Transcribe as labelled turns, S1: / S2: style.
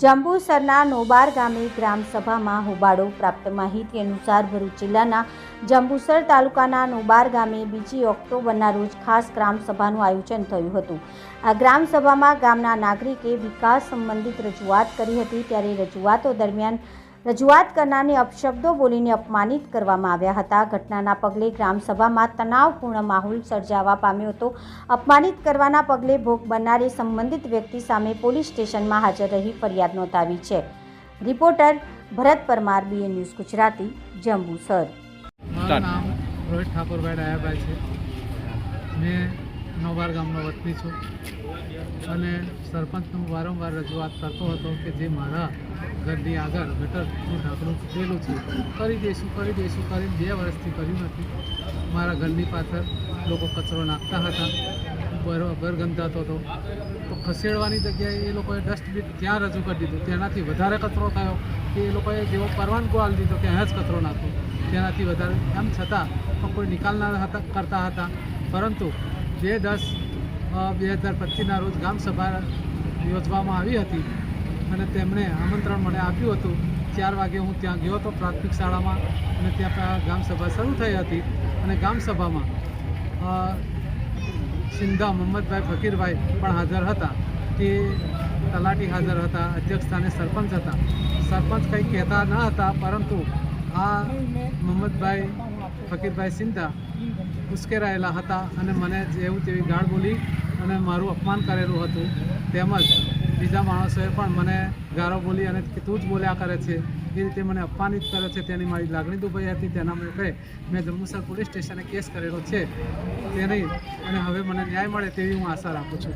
S1: જંબુસરના નોબાર ગામે ગ્રામસભામાં હોબાળો. પ્રાપ્ત માહિતી અનુસાર ભરૂચ જિલ્લાના જંબુસર તાલુકાના નોબાર ગામે 2 ઓક્ટોબરના રોજ ખાસ ગ્રામસભાનું આયોજન થયું હતું. આ ગ્રામસભામાં ગામના નાગરિકે વિકાસ સંબંધિત રજૂઆત કરી હતી. ત્યારે રજૂઆતો દરમિયાન રજૂઆત કરનારને અપશબ્દો બોલીને અપમાનિત કરવામાં આવ્યા હતા. ઘટનાના પગલે ગ્રામસભામાં તણાવપૂર્ણ માહોલ સર્જાવા પામ્યો હતો. અપમાનિત કરવાના પગલે ભોગ બનનારે સંબંધિત વ્યક્તિ સામે પોલીસ સ્ટેશનમાં હાજર રહી ફરિયાદ નોંધાવી છે. રિપોર્ટર ભરત પરમાર, BN ન્યૂઝ ગુજરાતી, જંબુસર.
S2: મારું નામ રોહિત ઠાકોરભાઈ ડાયાભાઈ છે. મેં નોબાર ગામનો વતની છું અને સરપંચનું વારંવાર રજૂઆત કરતો હતો કે જે મારા ઘરની આગળ ગટરનું ઢાંકણું તૂટેલું છે કરી દઈશું કરીને 2 વર્ષથી કર્યું નથી. મારા ઘરની પાછળ લોકો કચરો નાખતા હતા, બરાબર ગંધાતો હતો, તો ખસેડવાની જગ્યાએ એ લોકોએ ડસ્ટબિન ત્યાં રજૂ કરી દીધું. તેનાથી વધારે કચરો થયો કે એ લોકોએ જેવો પરવાનગો આપી દીધો કે અહીંયા જ કચરો નાખો, તેનાથી વધારે. એમ છતાં કોઈ નિકાલ ના કરતા હતા. પરંતુ 2/10/2025ના રોજ ગ્રામસભા યોજવામાં આવી હતી અને તેમણે આમંત્રણ મને આપ્યું હતું. 4 વાગે હું ત્યાં ગયો હતો પ્રાથમિક શાળામાં અને ત્યાં ગ્રામસભા શરૂ થઈ હતી. અને ગ્રામસભામાં સિંધા મોહમ્મદભાઈ ફકીરભાઈ પણ હાજર હતા, તે તલાટી હાજર હતા, અધ્યક્ષ સ્થાને સરપંચ હતા. સરપંચ કંઈ કહેતા ન હતા, પરંતુ આ મોહમ્મદભાઈ ફકીરભાઈ સિંધા ઉશ્કેરાયેલા હતા અને મને જેવું તેવી ગાળ બોલી અને મારું અપમાન કરેલું હતું. તેમજ બીજા માણસોએ પણ મને ગાળો બોલી અને તું જ બોલ્યા કરે છે એ રીતે મને અપમાનિત કરે છે. તેની મારી લાગણી દુભાઈ હતી. તેના માટે મેં જંબુસર પોલીસ સ્ટેશને કેસ કરેલો છે. તેની અને હવે મને ન્યાય મળે તેવી હું આશા રાખું છું.